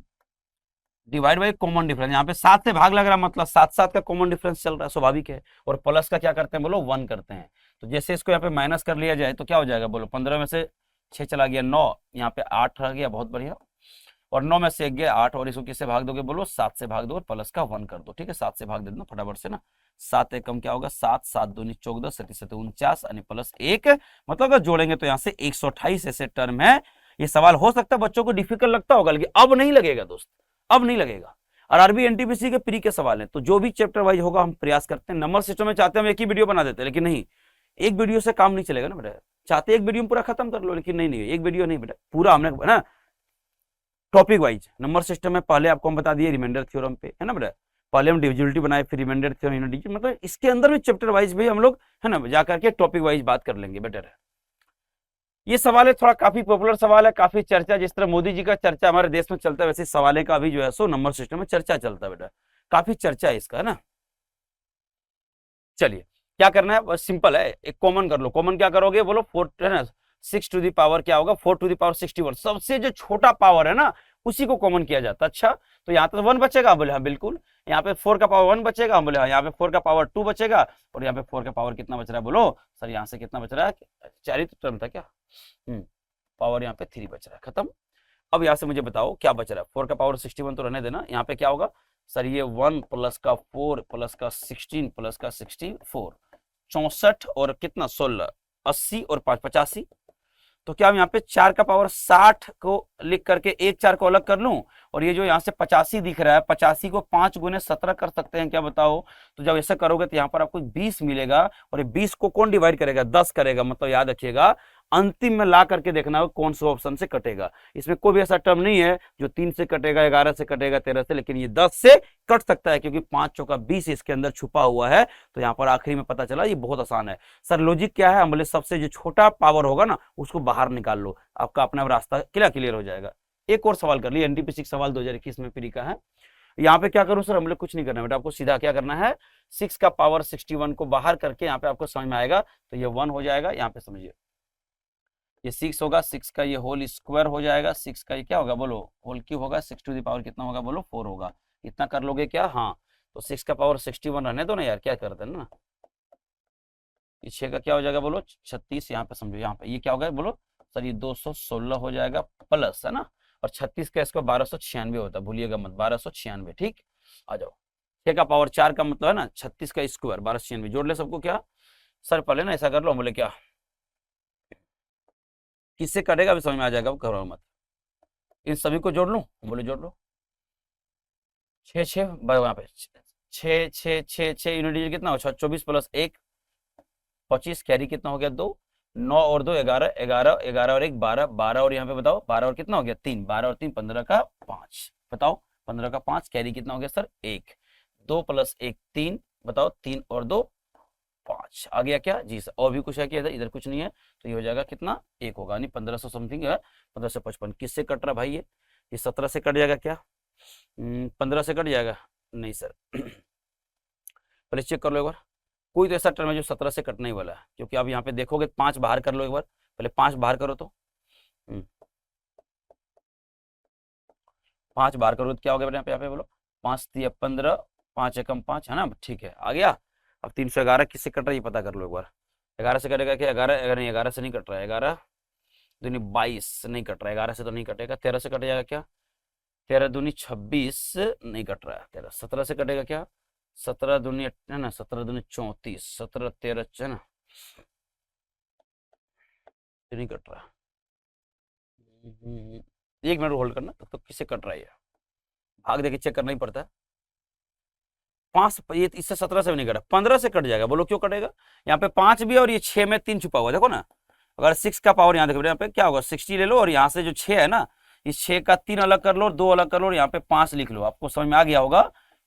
divide by common difference. यहाँ पे 7 से भाग लग रहा है, मतलब 7 का कॉमन डिफरेंस चल रहा है, स्वाभाविक है। और प्लस का क्या करते हैं बोलो, 1 करते हैं। तो जैसे इसको यहाँ पे माइनस कर लिया जाए तो क्या हो जाएगा बोलो, 15 में से 6 चला गया 9, यहाँ पे 8 रह गया, बहुत बढ़िया। और 9 में से 1 गया 8, और इसको किससे भाग दोगे बोलो, 7 से भाग दो और प्लस का 1 कर दो। ठीक है, 7 से भाग दे दो फटाफट से ना, 7 एकम क्या होगा 7, 7 दूनी 14, 7 7 49 यानी प्लस 1, मतलब अगर जोड़ेंगे तो यहाँ से 128 ऐसे टर्म है। ये सवाल हो सकता है बच्चों को डिफिकल्ट लगता होगा, लेकिन अब नहीं लगेगा दोस्त, अब नहीं लगेगा। और आरबी एनटीपीसी के प्री के सवाल हैं, तो जो भी चैप्टर वाइज होगा हम प्रयास करते हैं। नंबर सिस्टम में चाहते हैं हम एक ही वीडियो बना देते हैं, लेकिन नहीं, एक वीडियो से काम नहीं चलेगा ना बेटा। चाहते एक वीडियो में पूरा खत्म कर लो, लेकिन नहीं नहीं, एक वीडियो नहीं बेटा, पूरा हमने ना टॉपिक वाइज नंबर सिस्टम में पहले आपको हम बता दिए रिमाइंडर थ्योरम पे, है ना बेटा। पहले हम डिविजिबिलिटी बनाए, फिर रिमाइंडर थ्योरम, मतलब इसके अंदर भी चैप्टर वाइज भी हम लोग है ना जाकर के टॉपिक वाइज बात कर लेंगे, बेटर है। ये सवाल है थोड़ा काफी पॉपुलर सवाल है, काफी चर्चा, जिस तरह मोदी जी का चर्चा हमारे देश में चलता है वैसे सवाल का भी जो है सो नंबर सिस्टम में चर्चा चलता है बेटा, काफी चर्चा है इसका, है ना। चलिए क्या करना है, बस सिंपल है, एक कॉमन कर लो। कॉमन क्या करोगे बोलो, 4 है ना, 6 टू दी पावर क्या होगा, 4 टू दी पावर 61, सबसे जो छोटा पावर है ना उसी को कॉमन किया जाता है। अच्छा तो यहाँ पे 1 बचेगा, बोले हाँ बिल्कुल। यहाँ पे 4 का पावर 1 बचेगा, बोले हाँ। यहाँ पे 4 का पावर 2 बचेगा, और यहाँ पे 4 का पावर कितना बच रहा है बोलो, सर यहाँ से कितना बच रहा है, 4 ही तो टर्म था क्या, पावर यहाँ पे 3 बच रहा है, खत्म। अब यहाँ से मुझे बताओ क्या बच रहा है, 4 का पावर 61 तो रहने देना, यहाँ पे क्या होगा सर, ये 1 प्लस का 4 प्लस का 16 प्लस का 64, 64 और कितना 16, 80 और 5 85। तो क्या हम यहाँ पे 4 का पावर 60 को लिख करके एक 4 को अलग कर लूं, और ये जो यहाँ से 85 दिख रहा है, 85 को 5 गुने 17 कर सकते हैं क्या बताओ। तो जब ऐसा करोगे तो यहाँ पर आपको 20 मिलेगा, और ये 20 को कौन डिवाइड करेगा, 10 करेगा। मतलब याद रखिएगा अंतिम में ला करके देखना है कौन सा ऑप्शन से कटेगा। इसमें कोई भी ऐसा टर्म नहीं है जो 3 से कटेगा, 11 से कटेगा, 13 से, लेकिन ये 10 से कट सकता है, क्योंकि 5 चौका 20 इसके अंदर छुपा हुआ है। तो यहाँ पर आखिरी में पता चला, ये बहुत आसान है। सर लॉजिक क्या है, हम बोले सबसे जो छोटा पावर होगा ना उसको बाहर निकाल लो, आपका अपना रास्ता क्लियर हो जाएगा। एक और सवाल कर लिए, एनटीपीसी सवाल 2021 में प्री का है। यहाँ पे क्या करूं सर, हम लोग कुछ नहीं करना बेटा, आपको सीधा क्या करना है, 6 का पावर 61 को बाहर करके यहाँ पे आपको समझ में आएगा, तो ये 1 हो जाएगा। यहाँ पे समझिए ये 6 होगा, 6 का ये होल स्क्वायर हो जाएगा, 6 का ये क्या होगा बोलो, होल क्यूब होगा, 6 टू दी पावर कितना होगा बोलो, 4 होगा। इतना कर लोगे क्या, हाँ। तो 6 का पावर 61 रहने दो ना यार, क्या करते हैं ना, ये 6 का क्या हो जाएगा बोलो 36। यहाँ पे समझो, यहाँ पे ये क्या होगा बोलो सर, ये 216 हो जाएगा प्लस, है ना। और 36 का इसको 1296 होता है, भूलिएगा मत, 1296। ठीक, आ जाओ। 6 का पावर 4 का मतलब है ना 36 का स्क्वायर 1296, जोड़ ले सबको। क्या सर पहले ना ऐसा कर लो, बोले क्या किससे कटेगा अभी समझ में आ जाएगा, घबराओ मत। इन सभी को जोड़ लूं, बोले जोड़ लो। 6 6 यहाँ पे 6 6 6 6 यूनिट कितना हो, 24 प्लस 1 25, कैरी कितना हो गया 2, 9 और 2 11, 11 11 और 1 12, 12 और यहाँ पे बताओ 12 और कितना हो गया 3, 12 और 3 15 का 5, बताओ 15 का 5, कैरी कितना हो गया सर 1, 2 प्लस 1 3, बताओ 3 और 2 5 आ गया क्या जी सर। और भी कुछ है क्या इधर कुछ नहीं है, तो ये हो जाएगा कितना 1 होगा, नहीं 1500 समथिंग है, 1555। किससे कट रहा भाई, ये 17 से कट जाएगा क्या, 15 से कट जाएगा नहीं सर। पहले चेक कर लो एक बार, कोई तो ऐसा टर्म है जो 17 से कटने ही वाला है, क्योंकि अब यहाँ पे देखोगे 5 बाहर कर लो एक बार, पहले 5 बाहर करो तो 5 बाहर करो तो क्या हो गया बेटा, यहाँ पे बोलो 5 3 15, 5 एकम 5, है ना, ठीक है आ गया। अब 311 किससे कट रहा है ये पता कर लो एक बार, 11 से कटेगा क्या, 11 नहीं 11 से नहीं कट रहा है, 11 दूनी 22 नहीं कट रहा है, 11 से तो नहीं कटेगा, 13 से कट जाएगा क्या, 13 दूनी 26 नहीं कट रहा है, 13 17 से कटेगा क्या, 17 दूनी है ना, 17 दूनी 34, 17 13 है ना, नहीं कट रहा। एक मिनट होल्ड करना, तो किसे कट रहा है, भाग देके चेक करना ही पड़ता है। 5 ये इससे 17 से भी नहीं कटा, 15 से कट जाएगा। बोलो क्यों कटेगा? यहाँ पे 5 भी है और ये 6 में 3 छुपा हुआ, देखो ना। अगर 6 का पावर यहाँ देखो, यहाँ पे क्या होगा, 60 ले लो और यहाँ से जो 6 है ना, इस 6 का 3 अलग कर लो और 2 अलग कर लो और यहाँ पे 5 लिख लो। आपको समझ में आ गया होगा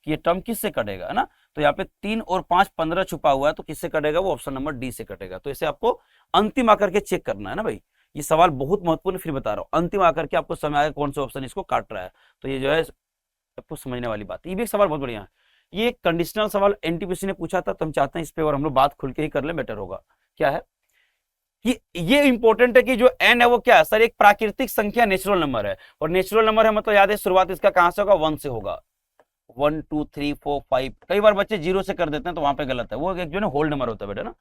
कि ये टर्म किससे कटेगा, है ना। तो यहाँ पे 3 और 5 15 छुपा हुआ है, तो किससे कटेगा? वो ऑप्शन नंबर डी से कटेगा। तो इसे आपको अंतिम आकर के चेक करना है ना भाई। ये सवाल बहुत महत्वपूर्ण, फिर बता रहा हूँ, अंतिम आकर के आपको समझ आएगा कौन सा ऑप्शन इसको काट रहा है। तो ये जो है आपको समझने वाली बात। ये भी एक सवाल बहुत बढ़िया है, ये एक कंडीशनल सवाल एनटीपीसी ने पूछा था, तो हम चाहते हैं इस पे और हम लोग बात खुल के ही कर लें, बेटर होगा। क्या है कि ये इंपॉर्टेंट है कि जो n है वो क्या है सर, एक प्राकृतिक संख्या, नेचुरल नंबर है। और नेचुरल नंबर है मतलब याद है शुरुआत इसका कहां से होगा? 1 से होगा। 1 2 3 4 5, कई बार बच्चे 0 से कर देते हैं तो वहां पे गलत है, वो एक जो है होल नंबर होता है बेटा ना।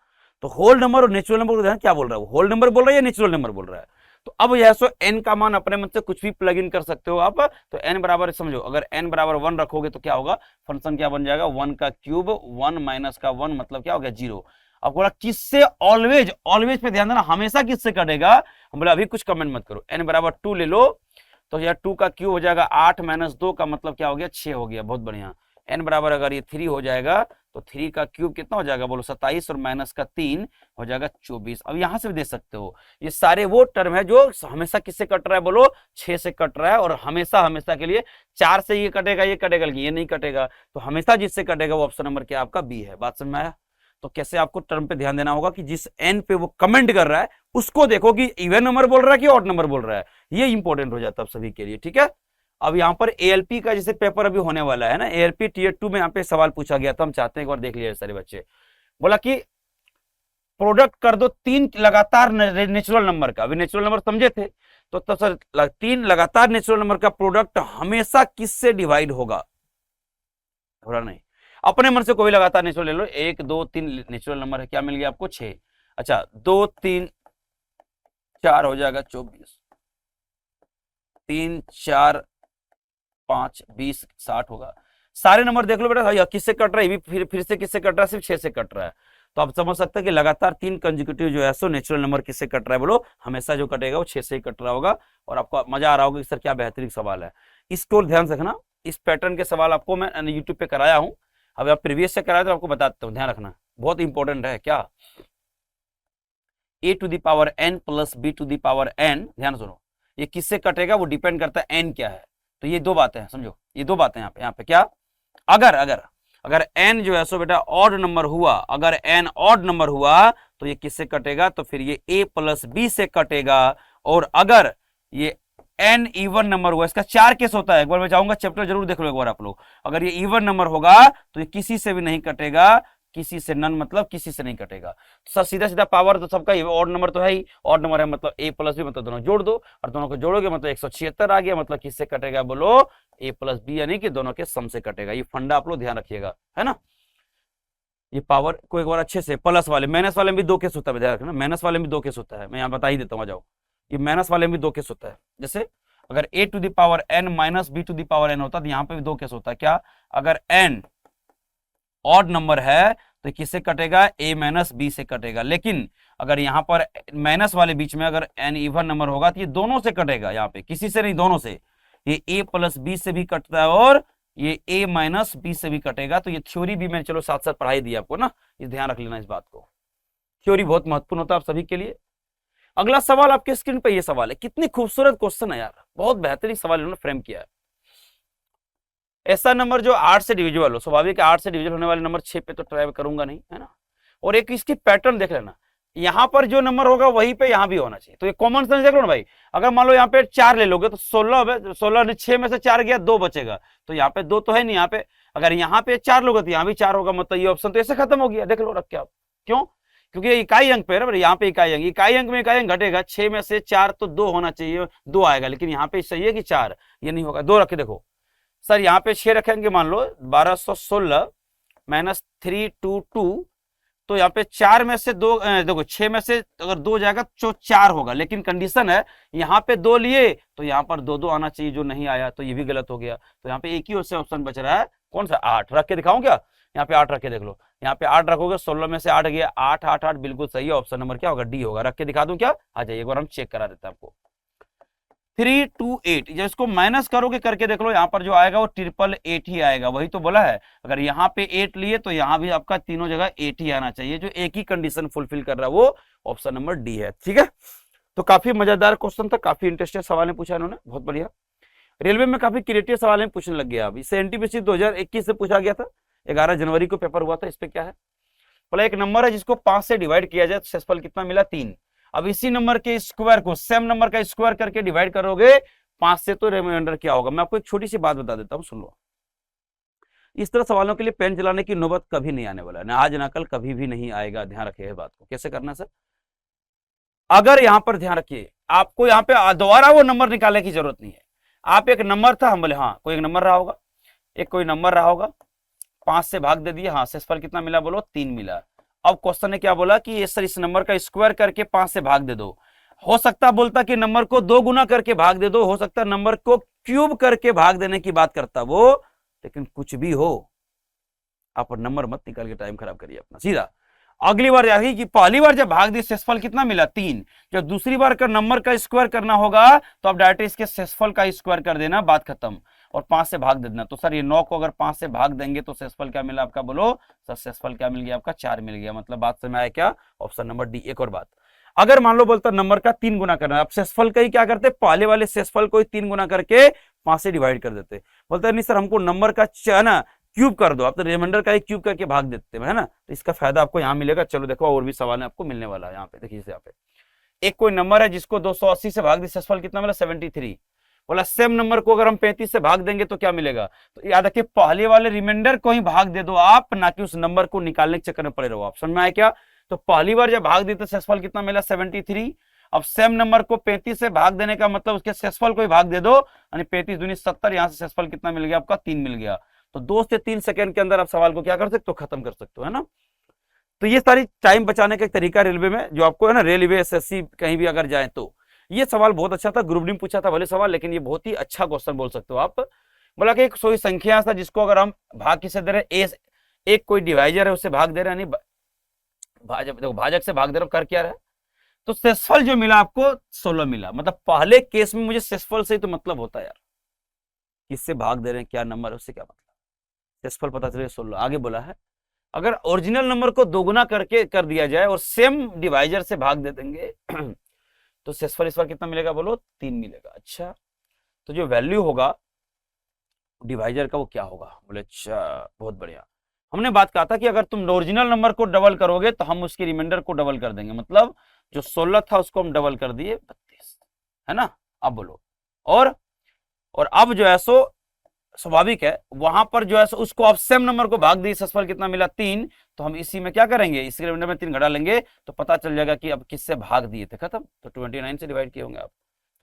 तो होल नंबर और नेचुरल नंबर को क्या बोल रहा है, होल नंबर बोल रहा है या नेचुरल नंबर बोल रहा है? तो अब यह सो n का मान अपने मन से कुछ भी प्लग इन कर सकते हो आप। तो n बराबर समझो, अगर n बराबर 1 रखोगे तो क्या होगा, फंक्शन क्या बन जाएगा, 1 का क्यूब, 1 माइनस का 1 मतलब क्या हो गया, 0। अब बोला किससे, ऑलवेज, ऑलवेज पे ध्यान देना, हमेशा किससे कटेगा। हम बोला अभी कुछ कमेंट मत करो, n बराबर 2 ले लो, तो यह 2 का क्यूब हो जाएगा 8 माइनस 2 का मतलब क्या हो गया, 6 हो गया। बहुत बढ़िया। n बराबर अगर ये 3 हो जाएगा तो 3 का क्यूब कितना हो जाएगा, बोलो 27 और माइनस का 3 हो जाएगा 24। अब यहां से भी दे सकते हो, ये सारे वो टर्म है जो हमेशा किससे कट रहा है, बोलो 6 से कट रहा है। और हमेशा हमेशा के लिए 4 से ये कटेगा, लेकिन ये नहीं कटेगा। तो हमेशा जिससे कटेगा वो ऑप्शन नंबर क्या आपका बी है। बात समझ में आया? तो कैसे आपको टर्म पे ध्यान देना होगा कि जिस एन पे वो कमेंट कर रहा है उसको देखो कि इवन नंबर बोल रहा है कि ऑड नंबर बोल रहा है। ये इंपॉर्टेंट हो जाता है सभी के लिए, ठीक है। अब यहाँ पर एएलपी का जैसे पेपर अभी होने वाला है ना, एएलपी टीयर 2 में यहाँ पे सवाल पूछा गया था, हम चाहते हैं एक बार देख लीजिए सारे बच्चे। बोला कि प्रोडक्ट कर दो 3 लगातार नेचुरल नंबर का। अभी नेचुरल नंबर समझे थे तो सर 3 लगातार नेचुरल नंबर का प्रोडक्ट हमेशा किससे डिवाइड होगा? थोड़ा नहीं, अपने मन से कोई लगातार नेचुरल ले लो, 1 2 3 नेचुरल नंबर है, क्या मिल गया आपको 6। अच्छा 2 3 4 हो जाएगा 24, 3 4 5 20 60 होगा। सारे नंबर देख लो बेटा, भैया किससे कट रहा है, ये भी फिर से किससे कट रहा है, सिर्फ 6 से कट रहा है। तो आप समझ सकते हैं कि लगातार 3 कंसेक्यूटिव जो है सो नेचुरल नंबर किससे कट रहा है, बोलो हमेशा जो कटेगा वो 6 से ही कट रहा होगा। और आपको मजा आ रहा होगा कि सर क्या बेहतरीन सवाल है। इसको ध्यान से रखना, इस पैटर्न के सवाल आपको मैं यूट्यूब पे कराया हूं, अब आप प्रीवियस से कराया तो आपको बताता हूँ, ध्यान रखना बहुत इंपॉर्टेंट है। क्या a to the power n plus b to the power n, ध्यान सुनो, ये किससे कटेगा वो डिपेंड करता है n क्या है। तो ये दो बातें हैं, समझो ये दो बातें यहाँ पे क्या, अगर अगर अगर n जो है सो बेटा ऑड नंबर हुआ, अगर n ऑड नंबर हुआ तो ये किससे कटेगा, तो फिर ये a प्लस b से कटेगा। और अगर ये n इवन नंबर हुआ, इसका 4 केस होता है, एक बार मैं चाहूंगा चैप्टर जरूर देख लो एक बार आप लोग। अगर ये इवन नंबर होगा तो ये किसी से भी नहीं कटेगा, किसी से नन मतलब किसी से नहीं कटेगा। तो सर सीधा सीधा पावर तो सबका ऑड नंबर तो है ही, ऑड नंबर है मतलब a प्लस बी, मतलब दोनों जोड़ दो और दोनों को जोड़ोगे मतलब 176 आ गया, मतलब किससे कटेगा, बोलो a प्लस बी, यानी कि दोनों के सम से कटेगा। ये फंडा आप लोग ध्यान रखिएगा, है ना। ये पावर को एक बार अच्छे से, प्लस वाले माइनस वाले में भी 2 केस होता है, ध्यान रखना माइनस वाले में भी 2 केस होता है, मैं यहाँ बता ही देता हूँ, आ जाओ। ये माइनस वाले में भी 2 केस होता है, जैसे अगर a to the power n minus b to the power n होता है तो यहाँ पे भी 2 केस होता है। क्या, अगर n ऑड नंबर है तो किससे कटेगा, a माइनस b से कटेगा। लेकिन अगर यहाँ पर माइनस वाले बीच में अगर n इवन नंबर होगा तो ये दोनों से कटेगा, यहाँ पे किसी से नहीं, दोनों से। ये a प्लस b से भी कटता है और ये a माइनस b से भी कटेगा। तो ये थ्योरी भी मैंने चलो साथ साथ पढ़ाई दी आपको ना, ये ध्यान रख लेना इस बात को, थ्योरी बहुत महत्वपूर्ण होता है आप सभी के लिए। अगला सवाल आपके स्क्रीन पे ये सवाल है, कितनी खूबसूरत क्वेश्चन है यार, बहुत बेहतरीन सवाल इन्होंने फ्रेम किया है। ऐसा नंबर जो 8 से डिविजिबल हो, स्वाभाविक 8 से डिविजिबल होने वाले नंबर 6 पे तो ट्राई करूंगा नहीं, है ना। और एक इसकी पैटर्न देख लेना, यहाँ पर जो नंबर होगा वहीं पे यहाँ भी होना चाहिए। तो ये कॉमन सेंस देख लो ना भाई, अगर मान लो यहाँ पे 4 ले लोगे तो 16 6 में से 4 गया 2 बचेगा, तो यहाँ पे 2 तो है नहीं यहाँ पे। अगर यहाँ पे 4 लोगे तो यहाँ भी 4 होगा, मतलब ये ऑप्शन तो ऐसे खत्म हो गया, देख लो रख के आप। क्यों, क्योंकि इकाई अंक पे है, यहाँ पे इकाई अंक में इकाई अंक घटेगा, 6 में से 4 तो 2 होना चाहिए, 2 आएगा, लेकिन यहाँ पे सही है कि 4, ये नहीं होगा। 2 रखे, देखो सर यहाँ पे 6 रखेंगे, मान लो 1216 माइनस 322, तो यहाँ पे 4 में से 2, देखो 6 में से अगर 2 जाएगा तो 4 होगा, लेकिन कंडीशन है यहाँ पे 2 लिए तो यहाँ पर 2 2 आना चाहिए, जो नहीं आया तो ये भी गलत हो गया। तो यहाँ पे एक ही उससे ऑप्शन बच रहा है, कौन सा, 8 रख के दिखाऊं क्या, यहाँ पे 8 रख के देख लो, यहाँ पे 8 रखोगे, 16 में से 8 गया, 8 8 8 बिल्कुल सही है। ऑप्शन नंबर क्या होगा? डी होगा। रख के दिखा दूं क्या? आ जाइए एक बार हम चेक करा देते हैं आपको। 328 जब इसको माइनस करोगे करके देख लो, यहाँ पर जो आएगा वो 888 ही आएगा। वही तो बोला है, अगर यहाँ पे 8 लिए तो यहाँ भी आपका तीनों जगह 8 ही आना चाहिए। जो एक ही कंडीशन फुलफिल कर रहा है वो ऑप्शन नंबर डी है। ठीक है, तो काफी मजेदार क्वेश्चन था, काफी इंटरेस्टिंग सवाल पूछा इन्होंने, बहुत बढ़िया। रेलवे में काफी क्रिएटिव सवाल पूछने लग गया। अब इसे एनटीपीसी 2021 से पूछा गया था, 11 जनवरी को पेपर हुआ था। इस पे क्या है, बोला एक नंबर है जिसको 5 से डिवाइड किया जाए तो शेषफल कितना मिला? 3। अब इसी नंबर के स्क्वायर को सेम नंबर का स्क्वायर करके डिवाइड करोगे 5 से, तो रिमाइंडर क्या होगा? मैं आपको एक छोटी सी बात बता देता हूं, सुन लो। इस तरह सवालों के लिए पेन चलाने की नौबत कभी नहीं आने वाला, ना आज ना कल, कभी भी नहीं आएगा। ध्यान रखिए इस बात को। कैसे करना सर? अगर यहां पर ध्यान रखिए, आपको यहां पे दोबारा वो नंबर निकालने की जरूरत नहीं है। आप एक नंबर था, हम बोले हाँ कोई एक नंबर रहा होगा, एक कोई नंबर रहा होगा, 5 से भाग दे दिए, हाँ शेषफल कितना मिला? बोलो 3 मिला। अब क्वेश्चन ने क्या बोला कि ये सर इस नंबर का स्क्वायर करके 5 से भाग दे दो। हो सकता बोलता कि नंबर को 2 गुना करके भाग दे दो, हो सकता नंबर को क्यूब करके भाग देने की बात करता वो, लेकिन कुछ भी हो, आप नंबर मत निकाल के टाइम खराब करिए अपना। सीधा अगली बार जाएगी कि पहली बार जब भाग दिए शेषफल कितना मिला? 3। जब दूसरी बार का नंबर का स्क्वायर करना होगा तो आप डायरेक्ट इसके शेषफल का स्क्वायर कर देना, बात खत्म, और 5 से भाग दे देना। तो सर ये 9 को अगर 5 से भाग देंगे तो शेषफल क्या मिला आपका? बोलो सर शेषफल क्या मिल गया आपका? 4 मिल गया। मतलब बात समझ में आया क्या? Option number D. एक और बात, अगर मान लो बोलता नंबर का 3 गुना करना है, आप शेषफल का ही क्या करते? पहले वाले शेषफल को ही 3 गुना करके 5 से डिवाइड कर देते। बोलते नहीं सर हमको नंबर का ना क्यूब कर दो, आप तो रिमाइंडर का ही क्यूब करके भाग देते हैं, है ना। तो इसका फायदा आपको यहाँ मिलेगा। चलो देखो और भी सवाल है आपको मिलने वाला है। यहाँ पे देखिए, यहाँ पे एक कोई नंबर है जिसको 280 से भाग दिया, शेषफल कितना मिला? 73। बोला सेम नंबर को अगर हम 35 से भाग देंगे तो क्या मिलेगा? तो याद रखिए पहले वाले रिमाइंडर को ही भाग दे दो आप, ना कि उस नंबर को निकालने के चक्कर में पड़े रहो आप। समझ में आया क्या? तो पहली बार जब भाग दी तो शेषफल कितना मिला? 73। अब सेम नंबर को 35 से भाग देने का मतलब उसके शेषफल को ही भाग दे दो, यानी 35 दूनी 70। यहाँ से शेषफल कितना मिल गया आपका? 3 मिल गया। तो 2 से 3 सेकंड के अंदर आप सवाल को क्या कर सकते हो? खत्म कर सकते हो, है ना। तो ये सारी टाइम बचाने का एक तरीका रेलवे में, जो आपको है ना, रेलवे एसएससी कहीं भी अगर जाए तो ये सवाल बहुत अच्छा था। ग्रुप डी में पूछा था भले सवाल, लेकिन ये बहुत ही अच्छा क्वेश्चन बोल सकते हो आप। बोला कि एक सोई संख्या था जिसको अगर हम भाग किसे दे रहे, एक कोई डिवाइजर है उससे भाग दे रहे, नहीं भाजक, देखो भाजक से भाग दे रहे, कर क्या रहे, तो शेषफल जो मिला आपको 16 मिला। मतलब पहले केस में मुझे शेषफल से ही तो मतलब होता है यार, किससे भाग दे रहे हैं, क्या नंबर है, उससे क्या मतलब, शेषफल पता चले 16। आगे बोला है अगर ओरिजिनल नंबर को दोगुना करके कर दिया जाए और सेम डिवाइजर से भाग दे देंगे तो शेषफल इस बार कितना मिलेगा? बोलो 3 मिलेगा। अच्छा, तो जो वैल्यू होगा डिवाइजर का वो क्या होगा? बोले अच्छा बहुत बढ़िया। हमने बात कहा था कि अगर तुम ओरिजिनल नंबर को डबल करोगे तो हम उसके रिमाइंडर को डबल कर देंगे। मतलब जो 16 था उसको हम डबल कर दिए 32, है ना। अब बोलो, और अब जो है सो स्वाभाविक है, वहां पर जो है उसको आप सेम नंबर को भाग दिए, शेषफल कितना मिला? 3। तो हम इसी में क्या करेंगे? इसके रिमाइंडर में 3 घटा लेंगे तो पता चल जाएगा कि अब किससे भाग दिए थे, खत्म। तो 29 से डिवाइड किए होंगे आप,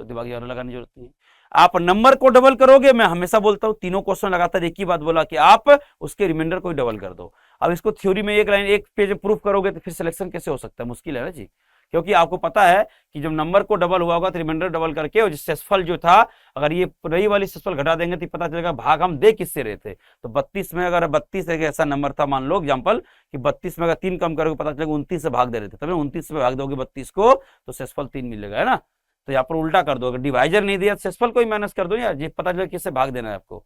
तो दिमाग ज्यादा लगाने की जरूरत नहीं है। आप नंबर को डबल करोगे, मैं हमेशा बोलता हूं तीनों क्वेश्चन लगातार एक ही बात बोला कि आप उसके रिमाइंडर को डबल कर दो। अब इसको थ्योरी में एक लाइन एक पेज प्रूफ करोगे तो फिर सिलेक्शन कैसे हो सकता है? मुश्किल है ना जी, क्योंकि आपको पता है कि जब नंबर को डबल हुआ होगा तो रिमाइंडर डबल करके, और शेषफल जो था अगर ये रही वाली शेषफल घटा देंगे तो पता चलेगा भाग हम दे किससे रहे थे। तो 32 में अगर 32 एक ऐसा नंबर था, मान लो एग्जाम्पल कि 32 में अगर 3 कम करोगे पता चलेगा 29 से भाग दे रहे थे, तब 29 में भाग दोगे 32 को तो शेषफल 3 मिलेगा, है ना। तो यहाँ पर उल्टा कर दो, अगर डिवाइजर नहीं दिया शेषफल को ही माइनस कर दो यार, ये पता चलेगा किससे भाग देना है आपको।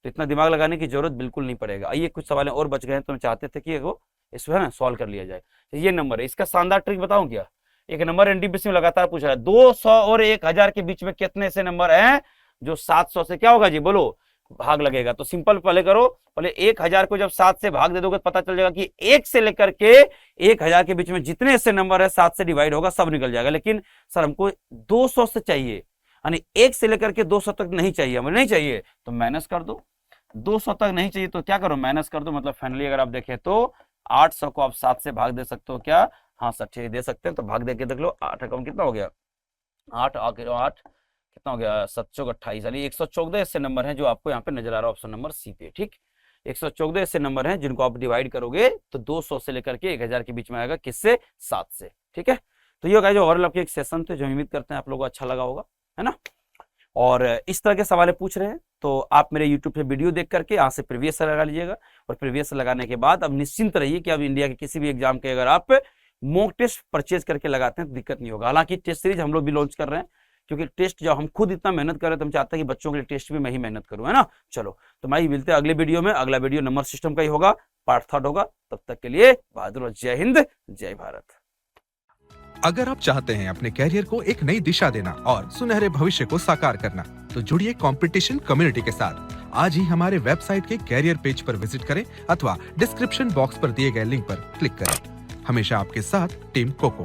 तो इतना दिमाग लगाने की जरूरत बिल्कुल नहीं पड़ेगा। आइए कुछ सवाल और बच गए हैं तो हम चाहते थे कि वो इसको है ना सॉल्व कर लिया जाए। तो ये नंबर है, इसका शानदार ट्रिक बताऊं क्या? एक नंबर एनटीपीसी में लगातार पूछ रहा है 200 और 1000 के बीच में कितने से नंबर हैं जो 700 से क्या होगा जी? बोलो भाग लगेगा। तो सिंपल पहले करो, पहले 1000 को जब 7 से भाग दे दोगे तो पता चल जाएगा कि 1 से लेकर के 1000 के बीच में जितने ऐसे नंबर है 7 से डिवाइड होगा सब निकल जाएगा। लेकिन सर हमको 200 से चाहिए, यानी 1 से लेकर के 200 तक नहीं चाहिए, हमें नहीं चाहिए तो माइनस कर दो। 200 तक नहीं चाहिए तो क्या करो? माइनस कर दो। मतलब फाइनली अगर आप देखें तो 800 को आप 7 से भाग दे सकते हो क्या? हाँ सर ठीक दे सकते हैं। तो भाग दे के देख लो, 8 अकाउंट कितना हो गया? 8 कितना हो गया? 7 चौक 28, यानी 114 ऐसे नंबर हैं जो आपको यहाँ पे नजर आ रहा है ऑप्शन नंबर सी पे। ठीक, 114 ऐसे नंबर हैं जिनको आप डिवाइड करोगे तो 200 से लेकर के 1000 के बीच में आएगा, किससे? 7 से। ठीक है, तो ये होगा जो ओवरऑल आपके एक सेशन थे जो उम्मीद करते हैं आप लोगों को अच्छा लगा होगा, है ना। और इस तरह के सवाल पूछ रहे हैं तो आप मेरे यूट्यूब पे वीडियो देख करके यहाँ से प्रीवियस लगा लीजिएगा, और प्रीवियस लगाने के बाद अब निश्चिंत रहिए कि अब इंडिया के किसी भी एग्जाम के अगर आप मॉक टेस्ट परचेज करके लगाते हैं तो दिक्कत नहीं होगा। हालांकि टेस्ट सीरीज हम लोग भी लॉन्च कर रहे हैं, क्योंकि टेस्ट जब हम खुद इतना मेहनत कर रहे हैं तो हम चाहते हैं कि बच्चों के लिए टेस्ट भी मैं ही मेहनत करूं, है ना। चलो तो मैं ही मिलते हैं अगले वीडियो में। अगला वीडियो नंबर सिस्टम का ही होगा, पार्ट 3 होगा। तब तक के लिए बहादुर और जय हिंद, जय भारत। अगर आप चाहते हैं अपने कैरियर को एक नई दिशा देना और सुनहरे भविष्य को साकार करना, तो जुड़िए कंपटीशन कम्युनिटी के साथ। आज ही हमारे वेबसाइट के कैरियर पेज पर विजिट करें अथवा डिस्क्रिप्शन बॉक्स पर दिए गए लिंक पर क्लिक करें। हमेशा आपके साथ टीम कोको।